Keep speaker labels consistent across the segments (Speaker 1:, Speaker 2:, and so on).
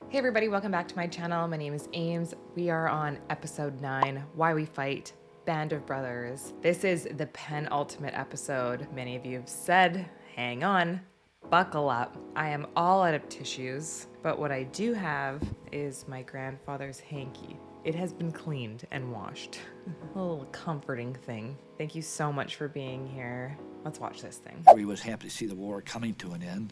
Speaker 1: Hey everybody, welcome back to my channel. My name is Ames. We are on episode 9, Why We Fight, Band of Brothers. This is the penultimate episode. Many of you have said, hang on, buckle up. I am all out of tissues, but what I do have is my grandfather's hanky. It has been cleaned and washed. A little comforting thing. Thank you so much for being here. Let's watch this thing.
Speaker 2: We was happy to see the war coming to an end,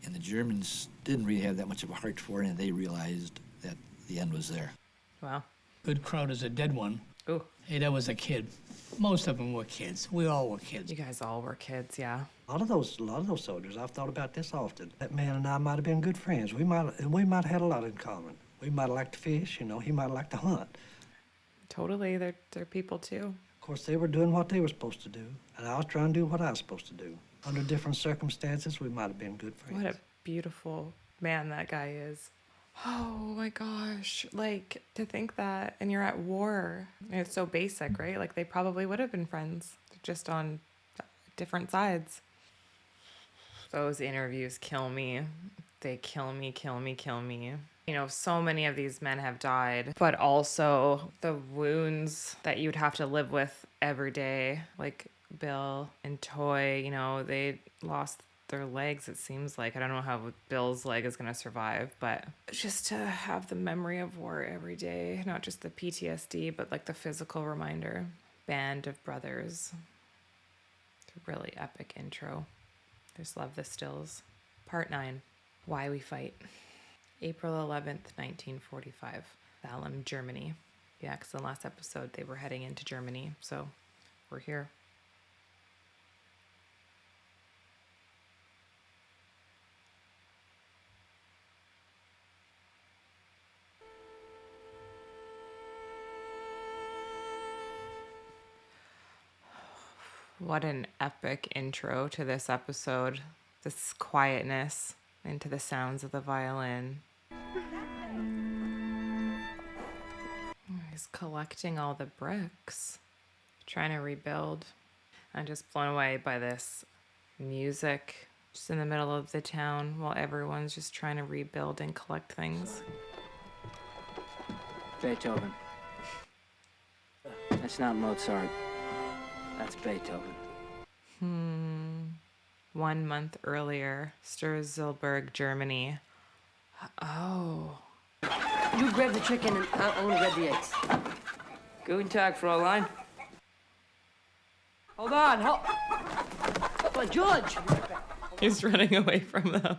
Speaker 2: and the Germans didn't really have that much of a heart for it, and they realized that the end was there.
Speaker 1: Wow.
Speaker 3: Good crowd is a dead one.
Speaker 1: Ooh.
Speaker 3: Hey, that was a kid. Most of them were kids. We all were kids.
Speaker 1: You guys all were kids, yeah.
Speaker 4: A lot of those soldiers, I've thought about this often. That man and I might have been good friends. We might have had a lot in common. We might have liked to fish, he might have liked to hunt.
Speaker 1: Totally, they're people too.
Speaker 4: Of course, they were doing what they were supposed to do, and I was trying to do what I was supposed to do. Under different circumstances, we might have been good friends.
Speaker 1: What a beautiful man that guy is. Oh my gosh. Like, to think that, and you're at war. And it's so basic, right? Like, they probably would have been friends, just on different sides. Those interviews kill me. They kill me, kill me, kill me. You know, so many of these men have died, but also the wounds that you'd have to live with every day, like Bill and Toy, you know, they lost their legs, it seems like. I don't know how Bill's leg is going to survive, but just to have the memory of war every day, not just the PTSD, but like the physical reminder. Band of Brothers. It's a really epic intro. I just love the stills. Part 9, Why We Fight. April 11th, 1945, Thalem, Germany. Yeah, because in the last episode they were heading into Germany, so we're here. What an epic intro to this episode. This quietness into the sounds of the violin. He's collecting all the bricks, trying to rebuild. I'm just blown away by this music just in the middle of the town while everyone's just trying to rebuild and collect things.
Speaker 5: Beethoven. That's not Mozart. That's Beethoven.
Speaker 1: 1 month earlier, Sturzilberg, Germany. Oh.
Speaker 6: You grab the chicken and I'll grab the eggs.
Speaker 5: Guten Tag, Fräulein.
Speaker 6: Hold on, But George!
Speaker 1: He's running away from them.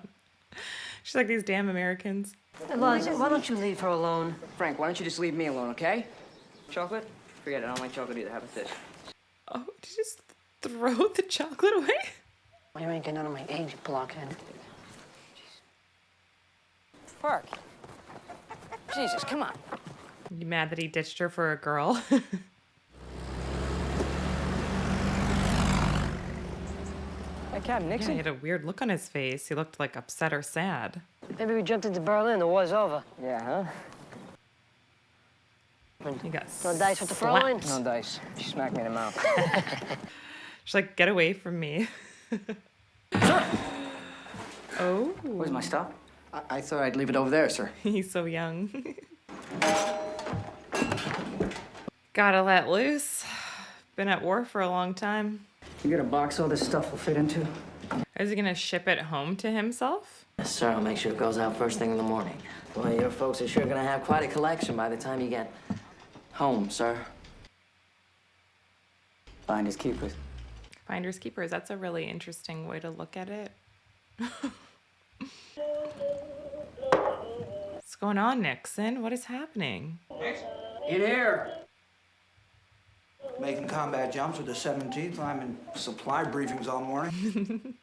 Speaker 1: She's like, these damn Americans.
Speaker 6: Eliza, why don't you leave her alone?
Speaker 5: Frank, why don't you just leave me alone, okay? Chocolate? Forget it, I don't like chocolate either. Have a fish.
Speaker 1: Oh, did you just throw the chocolate away?
Speaker 6: You ain't got none of my eggs, you blockhead.
Speaker 5: Park. Jesus, come on.
Speaker 1: You mad that he ditched her for a girl?
Speaker 5: Hey, Captain
Speaker 1: Yeah,
Speaker 5: Nixon.
Speaker 1: he had a weird look on his face. He looked like upset or sad.
Speaker 6: Maybe we jumped into Berlin, the war's over.
Speaker 5: Yeah, huh?
Speaker 1: He got
Speaker 6: No dice with the
Speaker 1: slapped.
Speaker 6: Fräulein?
Speaker 5: No dice. She smacked me in the mouth.
Speaker 1: She's like, get away from me.
Speaker 5: Sir!
Speaker 1: Oh,
Speaker 5: Where's my stop? I thought I'd leave it over there, sir.
Speaker 1: he's so young. Gotta let loose. Been at war for a long time.
Speaker 5: You got a box all this stuff will fit into?
Speaker 1: Is he gonna ship it home to himself?
Speaker 7: Yes, sir. I'll make sure it goes out first thing in the morning. Well, your folks are sure gonna have quite a collection by the time you get home, sir.
Speaker 5: Finders keepers.
Speaker 1: Finders keepers. That's a really interesting way to look at it. What's going on, Nixon? What is happening?
Speaker 8: In here. Making combat jumps with the 17th. I'm in supply briefings all morning.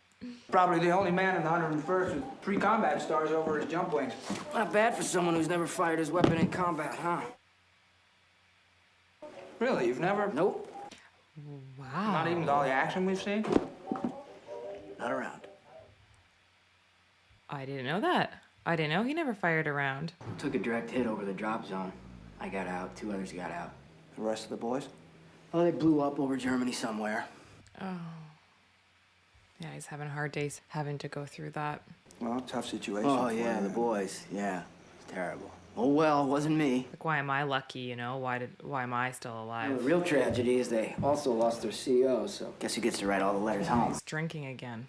Speaker 8: Probably the only man in the 101st with 3 combat stars over his jump wings.
Speaker 5: Not bad for someone who's never fired his weapon in combat, huh?
Speaker 8: Really, you've never?
Speaker 5: Nope.
Speaker 1: Wow.
Speaker 8: Not even with all the action we've seen?
Speaker 5: Not around.
Speaker 1: I didn't know that. I didn't know he never fired around.
Speaker 5: Took a direct hit over the drop zone. I got out. 2 others got out.
Speaker 8: The rest of the boys?
Speaker 5: Oh, they blew up over Germany somewhere.
Speaker 1: Oh. Yeah, he's having hard days having to go through that.
Speaker 8: Well, tough situation.
Speaker 5: Oh,
Speaker 8: for
Speaker 5: yeah,
Speaker 8: you.
Speaker 5: the boys, yeah. Terrible. Oh well, it wasn't me.
Speaker 1: Like, why am I lucky, you know? Why am I still
Speaker 5: The
Speaker 1: alive?
Speaker 5: real tragedy is they also lost their CEO, so guess who gets to write all the letters home?
Speaker 1: He's drinking again.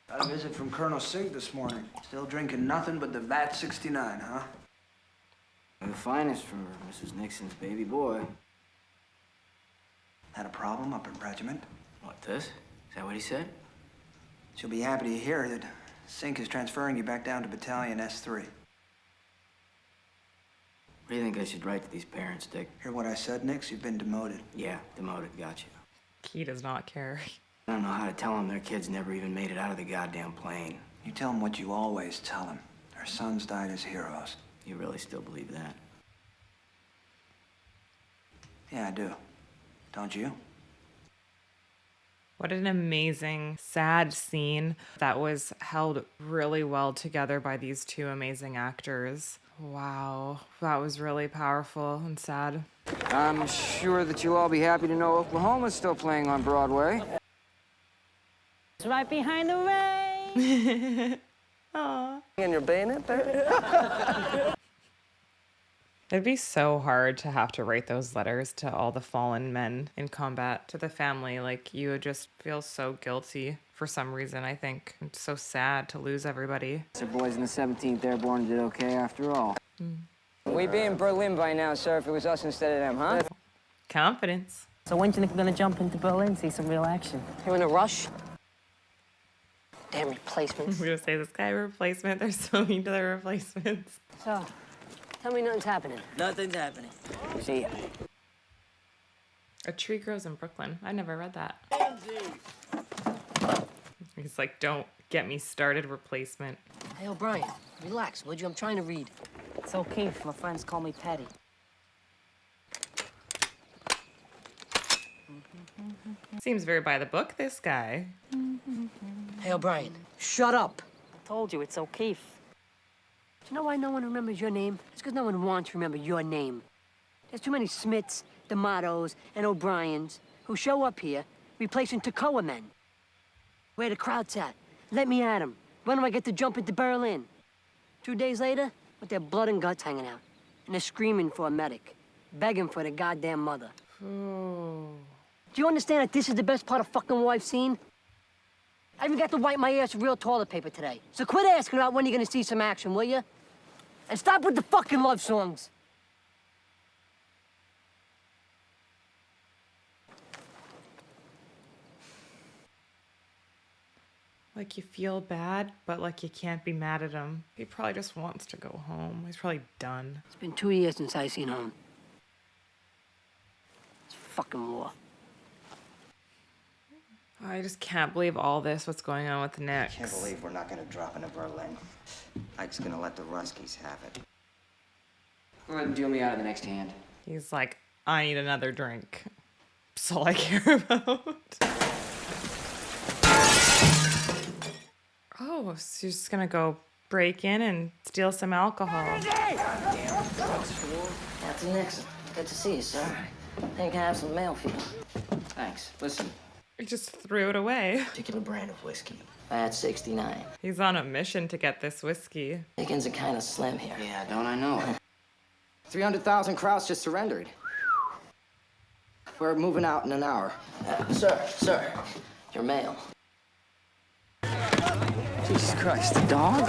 Speaker 8: Got a visit from Colonel Sig this morning. Still drinking nothing but the VAT 69, huh?
Speaker 5: The finest for Mrs. Nixon's baby boy.
Speaker 8: Had a problem up at Regiment.
Speaker 5: What, this? Is that what he said?
Speaker 8: She'll be happy to hear that Sink is transferring you back down to Battalion S3.
Speaker 5: What do you think I should write to these parents, Dick?
Speaker 8: Hear what I said, Nix? You've been demoted.
Speaker 5: Yeah, demoted, gotcha.
Speaker 1: He does not care.
Speaker 5: I don't know how to tell them their kids never even made it out of the goddamn plane.
Speaker 8: You tell them what you always tell them. Their sons died as heroes.
Speaker 5: You really still believe that?
Speaker 8: Yeah, I do. Don't you?
Speaker 1: What an amazing, sad scene that was held really well together by these two amazing actors. Wow, that was really powerful and sad.
Speaker 5: I'm sure that you'll all be happy to know Oklahoma's still playing on Broadway.
Speaker 6: It's right behind the rain.
Speaker 1: Aww.
Speaker 6: And your bayonet there?
Speaker 1: It'd be so hard to have to write those letters to all the fallen men in combat, to the family. Like, you would just feel so guilty for some reason, I think. It's so sad to lose everybody.
Speaker 5: Our boys in the 17th Airborne did okay after all.
Speaker 9: We'd be in Berlin by now, sir, if it was us instead of them, huh?
Speaker 1: Confidence.
Speaker 6: So when do you think we're gonna jump into Berlin, see some real action? You're in a rush? Damn
Speaker 1: I'm
Speaker 6: replacements.
Speaker 1: gonna say this guy replacement. They're so mean to their replacements.
Speaker 6: So, tell me nothing's happening.
Speaker 9: Nothing's happening.
Speaker 6: See ya.
Speaker 1: A Tree Grows in Brooklyn. I never read that. He's like, don't get me started, replacement.
Speaker 6: Hey, O'Brien, relax, would you? I'm trying to read. It's okay if my friends call me Patty.
Speaker 1: Seems very by the book, this guy.
Speaker 6: Hey, O'Brien, shut up. I told you, it's O'Keefe. Do you know why no one remembers your name? It's because no one wants to remember your name. There's too many Smiths, D'Amatos, and O'Briens who show up here replacing Toccoa men. Where the crowd's at? Let me at 'em. When do I get to jump into Berlin? 2 days later, with their blood and guts hanging out. And they're screaming for a medic, begging for their goddamn mother.
Speaker 1: Oh.
Speaker 6: Do you understand that this is the best part of fucking war I've seen? I even got to wipe my ass with real toilet paper today. So quit asking about when you're gonna see some action, will you? And stop with the fucking love songs.
Speaker 1: Like, you feel bad, but like you can't be mad at him. He probably just wants to go home. He's probably done.
Speaker 6: It's been 2 years since I seen home. It's fucking war.
Speaker 1: I just can't believe all this, what's going on with Nick.
Speaker 10: Can't believe we're not gonna drop into Berlin. Ike's gonna let the Ruskies have it.
Speaker 5: Go ahead and deal me out of the next hand.
Speaker 1: He's like, I need another drink. That's all I care about. Oh, so you're just gonna go break in and steal some alcohol.
Speaker 7: Captain Nixon, good to see you, sir. Think I can have some mail for you.
Speaker 5: Thanks. Listen,
Speaker 1: He just threw it away.
Speaker 5: particular brand of whiskey.
Speaker 7: At 69.
Speaker 1: He's on a mission to get this whiskey.
Speaker 7: Chickens are kind of slim here.
Speaker 5: Yeah, don't I know it? 300,000 Krauts just surrendered. We're moving out in an hour.
Speaker 7: Sir, your mail.
Speaker 5: Jesus Christ, the dog?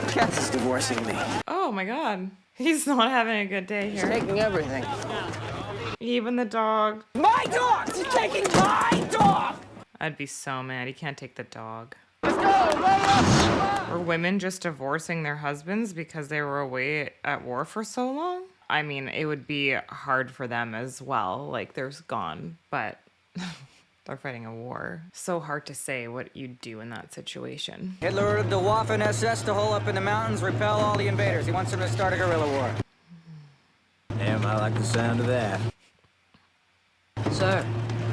Speaker 5: Kath is divorcing me.
Speaker 1: Oh my god. He's not having a good day
Speaker 5: He's
Speaker 1: here.
Speaker 5: taking everything.
Speaker 1: Even the dog.
Speaker 9: My dog! She's taking my dog!
Speaker 1: I'd be so mad. He can't take the dog. Are women just divorcing their husbands because they were away at war for so long? I mean, it would be hard for them as well. Like, they're gone, but they're fighting a war. So hard to say what you'd do in that situation.
Speaker 9: Hitler ordered the Waffen SS to hole up in the mountains, repel all the invaders. He wants them to start a guerrilla war.
Speaker 10: Damn, I like the sound of that.
Speaker 6: Sir,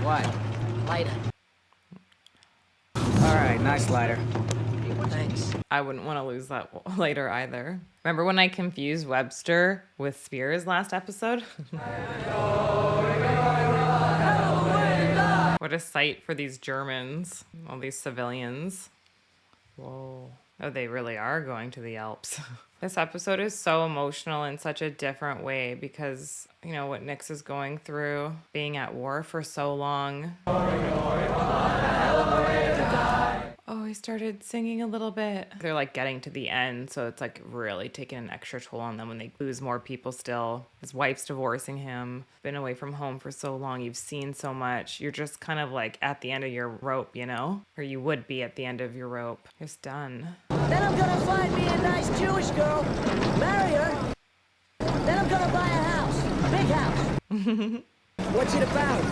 Speaker 9: What?
Speaker 6: lighter.
Speaker 9: All right, nice lighter.
Speaker 6: Thanks.
Speaker 1: I wouldn't want to lose that later either. Remember when I confused Webster with Spears last episode? What a sight for these Germans, all these civilians. Whoa. Oh, they really are going to the Alps. This episode is so emotional in such a different way because, you know, what Nix is going through, being at war for so long. Oh, he started singing a little bit. They're like getting to the end, so it's like really taking an extra toll on them when they lose more people still. His wife's divorcing him, been away from home for so long, you've seen so much. You're just kind of like at the end of your rope, you know? Or you would be at the end of your rope. Just done.
Speaker 6: Then I'm gonna find me a nice Jewish girl, marry her. Then I'm gonna buy a house, big house.
Speaker 5: What's it about?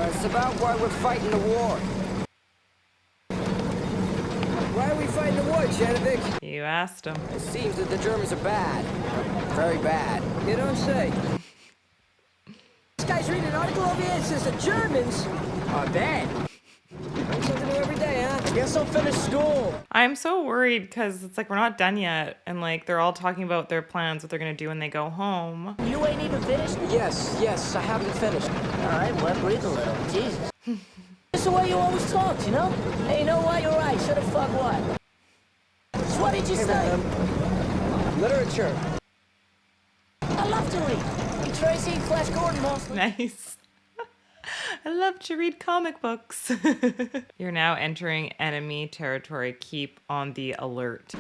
Speaker 5: It's about why we're fighting the war. Why are we fighting the war, Genevieve?
Speaker 1: You asked him.
Speaker 5: It seems that the Germans are bad. Very bad. You don't say.
Speaker 6: This guy's reading an article over here that says the Germans
Speaker 5: are bad. Something new every day, huh? I guess I'll finish school.
Speaker 1: I'm so worried because it's like we're not done yet. And like they're all talking about their plans, what they're going to do when they go home.
Speaker 6: You ain't even finished?
Speaker 5: Yes, I haven't finished.
Speaker 6: All right, well, breathe a little. Jesus. That's the way you always talk, you know? Hey, you know what? You're right. Shut the fuck what? So what did you say?
Speaker 5: Literature.
Speaker 6: I love to read. Tracy, Flash Gordon, mostly.
Speaker 1: Nice. I love to read comic books. You're now entering enemy territory. Keep on the alert.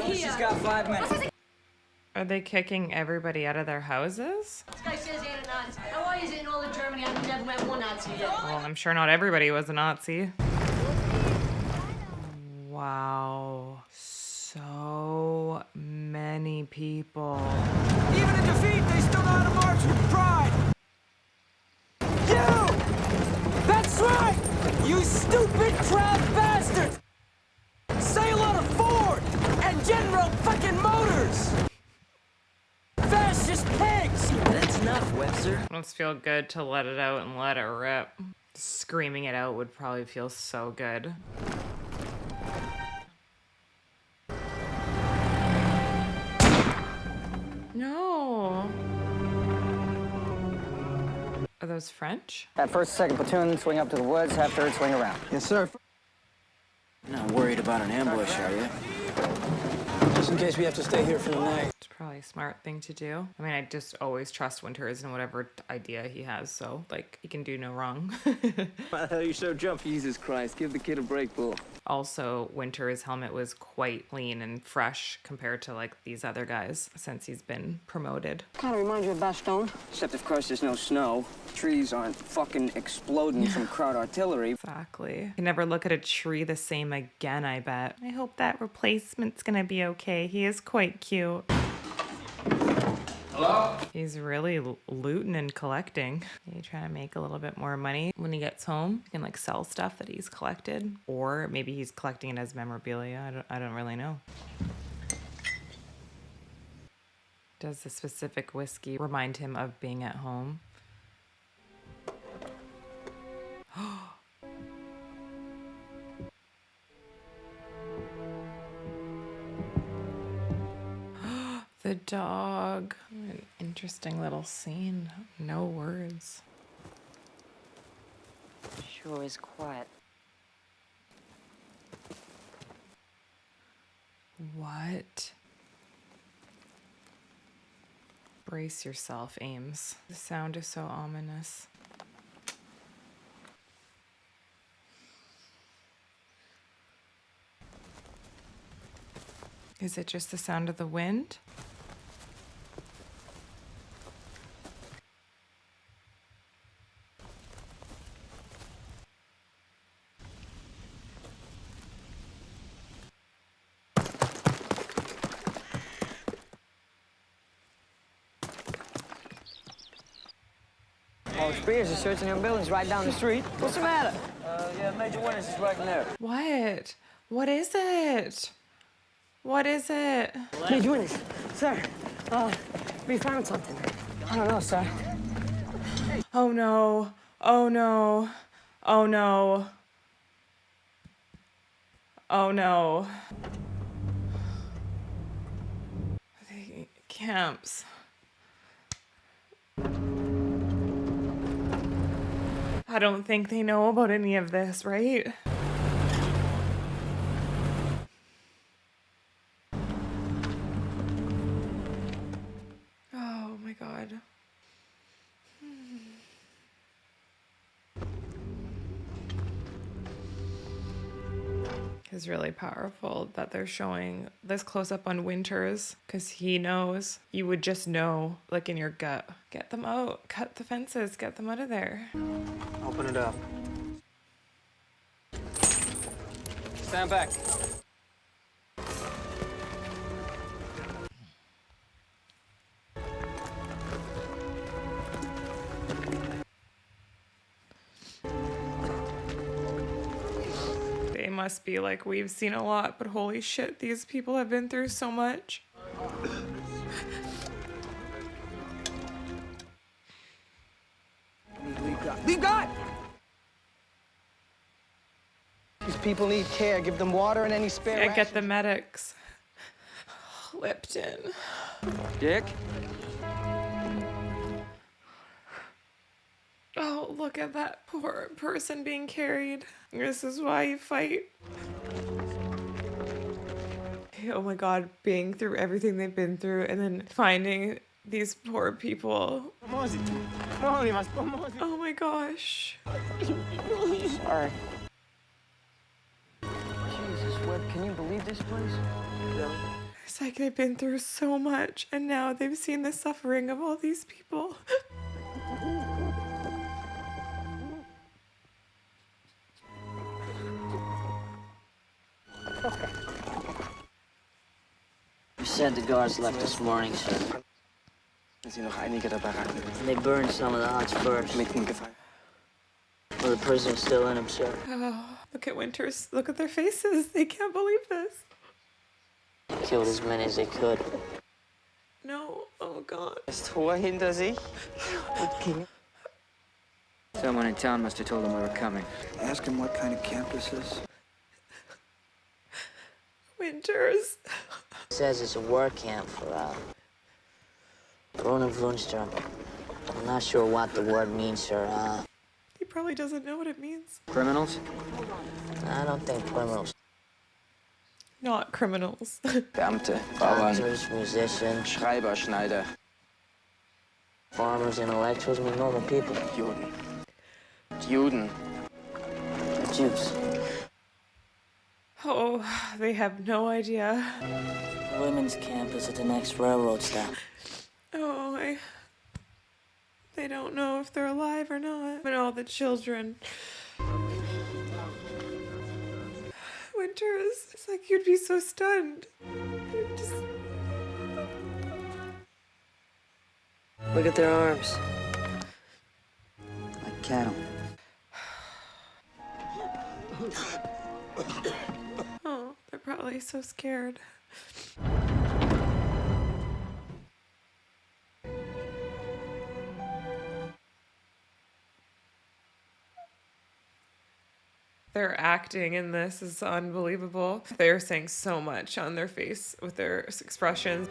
Speaker 9: She's got 5 minutes.
Speaker 1: Are they kicking everybody out of their houses?
Speaker 6: This guy says he ain't a Nazi. How are you in all of Germany? I've never met one Nazi yet.
Speaker 1: Well, I'm sure not everybody was a Nazi. Wow. So many people.
Speaker 8: Even in defeat, they still know how to march with pride. You! That's right! You stupid proud bastard! Say hello to Ford and General fucking Motors! Fascist pigs!
Speaker 5: That's enough, Webster.
Speaker 1: Must feel good to let it out and let it rip. Screaming it out would probably feel so good. No. Are those French?
Speaker 9: That 1st, 2nd platoon, swing up to the woods, have 3rd, swing around.
Speaker 8: Yes, sir.
Speaker 5: You're not worried about an ambush, are you?
Speaker 8: Just in case we have to stay here for the night.
Speaker 1: It's probably a smart thing to do. I mean, I just always trust Winters and whatever idea he has, so, like, he can do no wrong.
Speaker 11: Why the hell are you so jumpy? Jesus Christ, give the kid a break, Bull.
Speaker 1: Also, Winter's helmet was quite clean and fresh compared to, like, these other guys since he's been promoted.
Speaker 6: Kind of reminds you of Bastogne.
Speaker 5: Except, of course, there's no snow. Trees aren't fucking exploding from crowd artillery.
Speaker 1: Exactly. You can never look at a tree the same again, I bet. I hope that replacement's gonna be okay. He is quite cute.
Speaker 8: Hello?
Speaker 1: He's really looting and collecting. He trying to make a little bit more money when he gets home. He can like sell stuff that he's collected, or maybe he's collecting it as memorabilia. I don't really know. Does the specific whiskey remind him of being at home? The dog. An interesting little scene. No words.
Speaker 6: Sure is quiet.
Speaker 1: What? Brace yourself, Ames. The sound is so ominous. Is it just the sound of the wind?
Speaker 5: All Spears is searching them buildings right down the street. What's the matter? Yeah, Major Winters is right in there.
Speaker 1: What? What is it? What is it?
Speaker 6: Major Winters, sir, we found something. I don't know, sir.
Speaker 1: Oh no. Oh no. Oh no. Oh no. The camps. I don't think they know about any of this, right? is really powerful that they're showing this close up on Winters, because he knows, you would just know, like in your gut, get them out, cut the fences, get them out of there.
Speaker 8: Open it up. Stand back.
Speaker 1: They must be like, we've seen a lot, but holy shit, these people have been through so much.
Speaker 8: Leave God! These people need care. Give them water and any spare
Speaker 1: Yeah, get the medics. Lipton.
Speaker 11: Dick?
Speaker 1: Oh, look at that poor person being carried. This is why you fight. Oh my god, being through everything they've been through and then finding these poor people. Oh my gosh.
Speaker 5: Sorry. Jesus, Webb, can you believe this place?
Speaker 1: It's like they've been through so much and now they've seen the suffering of all these people.
Speaker 7: You said the guards left this morning, sir. They burned some of the huts first. Well, the prison's still in them, sir.
Speaker 1: Oh, look at Winters. Look at their faces. They can't believe this.
Speaker 7: They killed as many as they could.
Speaker 1: No. Oh god.
Speaker 5: Someone in town must have told them we were coming.
Speaker 10: Ask him what kind of camp this is.
Speaker 1: Winters.
Speaker 7: Says it's a work camp for, Wunster. I'm not sure what the word means, sir.
Speaker 1: He probably doesn't know what it means.
Speaker 5: Criminals?
Speaker 7: I don't think criminals.
Speaker 1: Not criminals.
Speaker 9: Beamte,
Speaker 7: Doctors, musicians,
Speaker 9: Schreiber, Schneider,
Speaker 7: farmers, intellectuals, I mean normal people.
Speaker 9: Juden. Juden.
Speaker 7: They're Jews.
Speaker 1: Oh, they have no idea.
Speaker 7: The women's camp is at the next railroad stop.
Speaker 1: Oh, they don't know if they're alive or not. But all the children. Winters, it's like you'd be so stunned. You'd just...
Speaker 7: Look at their arms.
Speaker 5: Like cattle.
Speaker 1: Oh, they're probably so scared. Their acting in this is unbelievable. They're saying so much on their face with their expressions.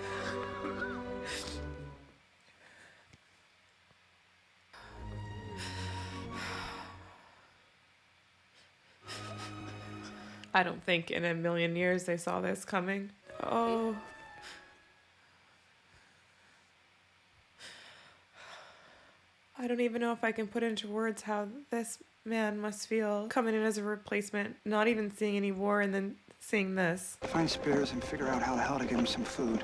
Speaker 1: I don't think in a million years they saw this coming. Oh. I don't even know if I can put into words how this man must feel coming in as a replacement, not even seeing any war and then seeing this.
Speaker 10: Find spares and figure out how the hell to get him some food.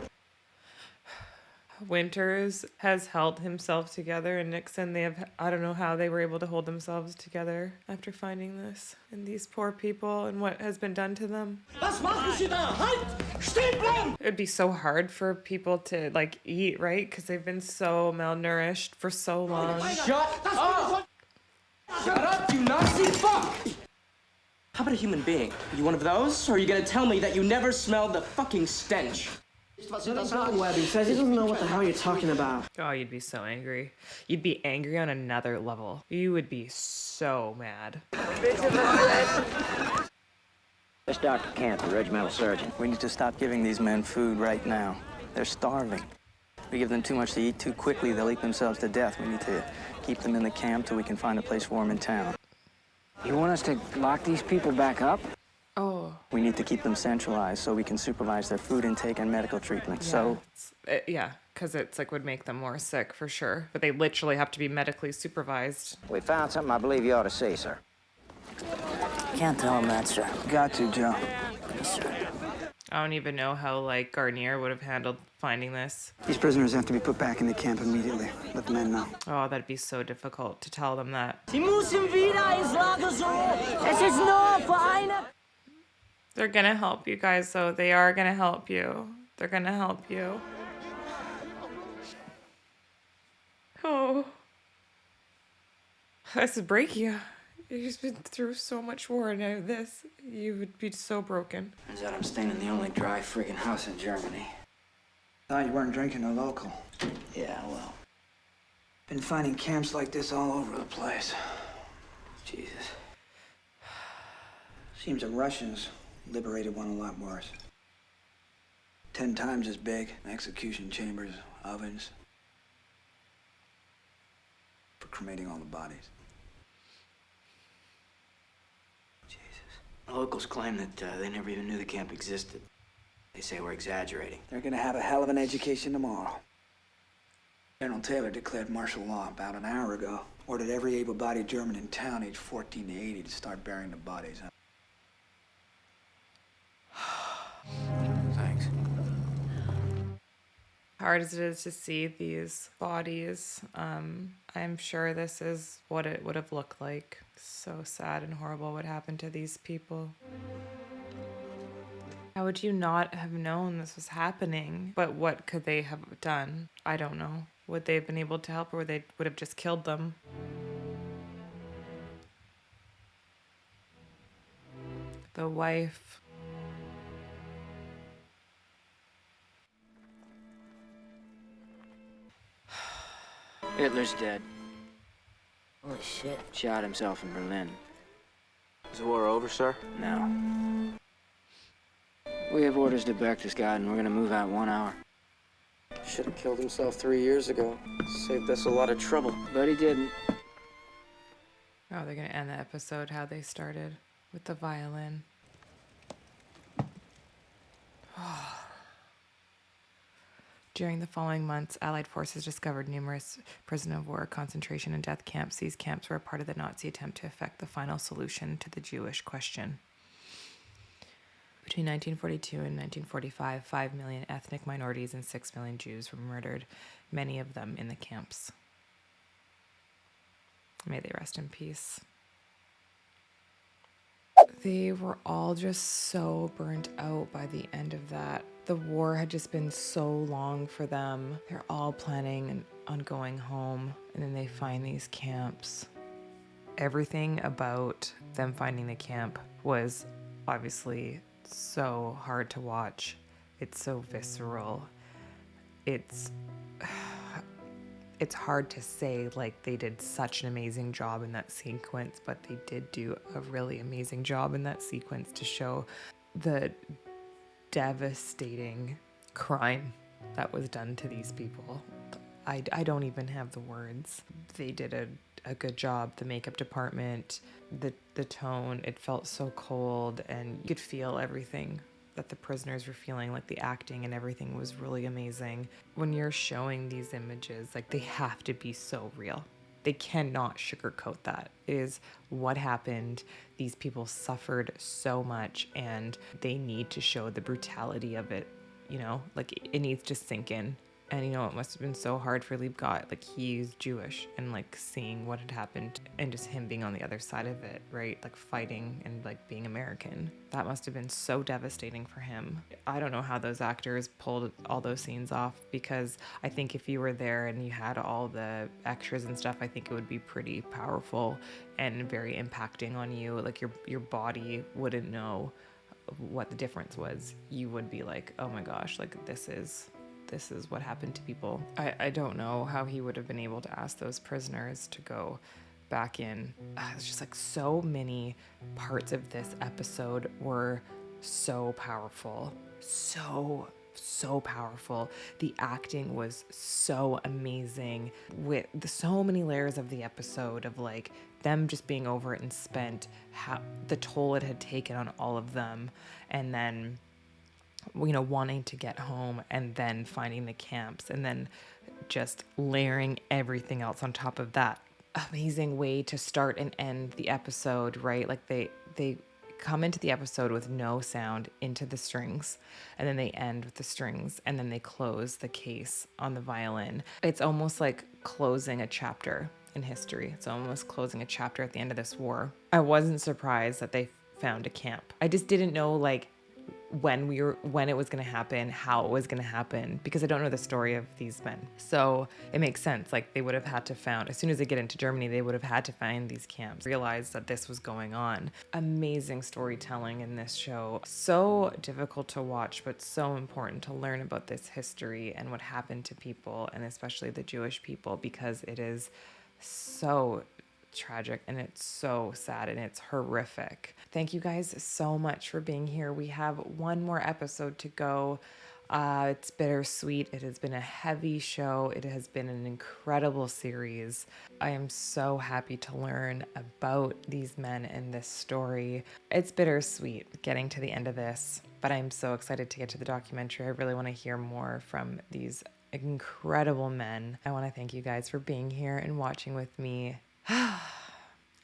Speaker 1: Winters has held himself together, and Nixon, I don't know how they were able to hold themselves together after finding this. And these poor people and what has been done to them. It'd be so hard for people to, like, eat, right? Because they've been so malnourished for so long.
Speaker 8: Shut up! Shut up, you Nazi fuck! How about a human being? Are you one of those? Or are you gonna tell me that you never smelled the fucking stench?
Speaker 6: Webb, he says he doesn't know what the hell you're talking about.
Speaker 1: Oh, you'd be so angry. You'd be angry on another level. You would be so mad.
Speaker 5: This Dr. Kent, the regimental surgeon.
Speaker 9: We need to stop giving these men food right now. They're starving. We give them too much to eat too quickly, they'll eat themselves to death. We need to keep them in the camp till we can find a place for them in town.
Speaker 5: You want us to lock these people back up?
Speaker 1: Oh.
Speaker 9: We need to keep them centralized so we can supervise their food intake and medical treatment.
Speaker 1: Yeah, because it's like would make them more sick for sure. But they literally have to be medically supervised.
Speaker 5: We found something I believe you ought to see, sir.
Speaker 7: Can't tell them that, sir.
Speaker 10: Got to, Joe.
Speaker 6: sir.
Speaker 1: I don't even know how, like, Garnier would have handled finding this.
Speaker 9: These prisoners have to be put back into camp immediately. Let the men know.
Speaker 1: Oh, that'd be so difficult to tell them that.
Speaker 6: Sie müssen wieder ins Lager zurück. Es ist nur für eine...
Speaker 1: They're gonna help you guys, though. They are gonna help you. They're gonna help you. Oh. This would break you. You've been through so much war, and now this, you would be so broken.
Speaker 9: Turns out I'm staying in the only dry friggin' house in Germany. Thought you weren't drinking a local. Yeah, well. Been finding camps like this all over the place. Jesus. Seems the Russians liberated one a lot worse. 10 times as big. Execution chambers, ovens. For cremating all the bodies. The locals claim that they never even knew the camp existed. They say we're exaggerating. They're gonna have a hell of an education tomorrow. General Taylor declared martial law about an hour ago. Ordered every able-bodied German in town aged 14 to 80 to start burying the bodies. Thanks.
Speaker 1: Hard as it is to see these bodies, I'm sure this is what it would have looked like. So sad and horrible what happened to these people. How would you not have known this was happening? But what could they have done? I don't know. Would they have been able to help, or they would have just killed them? The wife.
Speaker 5: Hitler's dead.
Speaker 6: Holy shit.
Speaker 5: Shot himself in Berlin.
Speaker 11: Is the war over, sir?
Speaker 5: No. We have orders to Berchtesgaden. We're gonna move out 1 hour.
Speaker 11: Should have killed himself 3 years ago. Saved us a lot of trouble.
Speaker 5: But he didn't.
Speaker 1: Oh, they're gonna end the episode how they started, with the violin. During the following months, Allied forces discovered numerous prisoner of war concentration and death camps. These camps were a part of the Nazi attempt to effect the final solution to the Jewish question. Between 1942 and 1945, 5 million ethnic minorities and 6 million Jews were murdered, many of them in the camps. May they rest in peace. They were all just so burnt out by the end of that. The war had just been so long for them. They're all planning on going home, and then they find these camps. Everything about them finding the camp was obviously so hard to watch. It's so visceral. It's hard to say, like, they did such an amazing job in that sequence, but they did do a really amazing job in that sequence to show the devastating crime that was done to these people. I don't even have the words. They did a good job. The makeup department, the tone, it felt so cold, and you could feel everything that the prisoners were feeling. Like, the acting and everything was really amazing. When you're showing these images, like, they have to be so real. They cannot sugarcoat that. It is what happened. These people suffered so much, and they need to show the brutality of it, you know? Like, it needs to sink in. And, you know, it must have been so hard for Liebgott. Like, he's Jewish, and, like, seeing what had happened and just him being on the other side of it, right? Like, fighting and, like, being American. That must have been so devastating for him. I don't know how those actors pulled all those scenes off, because I think if you were there and you had all the extras and stuff, I think it would be pretty powerful and very impacting on you. Like, your body wouldn't know what the difference was. You would be like, oh my gosh, like, this is what happened to people. I don't know how he would have been able to ask those prisoners to go back in. It's just like so many parts of this episode were so powerful. So powerful. The acting was so amazing, with so many layers of the episode of, like, them just being over it and spent, how the toll it had taken on all of them, and then, you know, wanting to get home, and then finding the camps, and then just layering everything else on top of that. Amazing way to start and end the episode, right? Like, they come into the episode with no sound into the strings, and then they end with the strings, and then they close the case on the violin. It's almost like closing a chapter in history. It's almost closing a chapter at the end of this war. I wasn't surprised that they found a camp. I just didn't know like when it was going to happen, how it was going to happen, because I don't know the story of these men. So it makes sense. Like they would have had to found, as soon as they get into Germany, they would have had to find these camps, realize that this was going on. Amazing storytelling in this show. So difficult to watch, but so important to learn about this history and what happened to people, and especially the Jewish people, because it is so tragic and it's so sad and it's horrific. Thank you guys so much for being here. We have one more episode to go. It's bittersweet. It has been a heavy show. It has been an incredible series. I am so happy to learn about these men and this story. It's bittersweet getting to the end of this, but I'm so excited to get to the documentary. I really want to hear more from these incredible men. I want to thank you guys for being here and watching with me.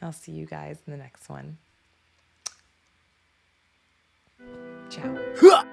Speaker 1: I'll see you guys in the next one. Ciao.